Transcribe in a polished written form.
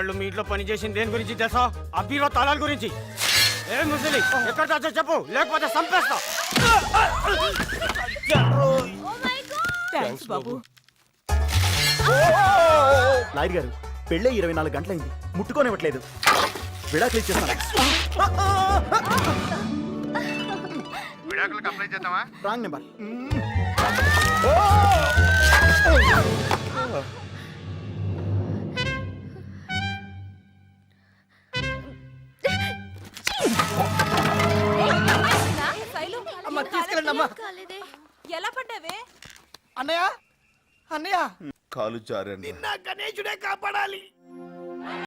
ఇన్నాళ్ళు మీ ఇంట్లో పని చేసింది దేని గురించి తెలుసా? ఆ బీరో తాళాల గురించి. ఏ ముసలి ఎక్కడ దాచో చెప్పు, లేకపోతే చంపేస్తా. థాంక్స్ బాబు. లాయర్ గారు, పెళ్ళే 24 గంటలైంది, ముట్టుకోనివ్వట్లేదు. విడాకులు ఇచ్చేస్తాను. విడాకులకు అప్లై చేద్దామా? Wrong number. అమ్మా తీసుకెళ్ళండి అమ్మా. ఎలా పడ్డావే? అన్నయ్య అన్నయ్య కాలు జారండి. నిన్న గణేశుడే కాపాడాలి.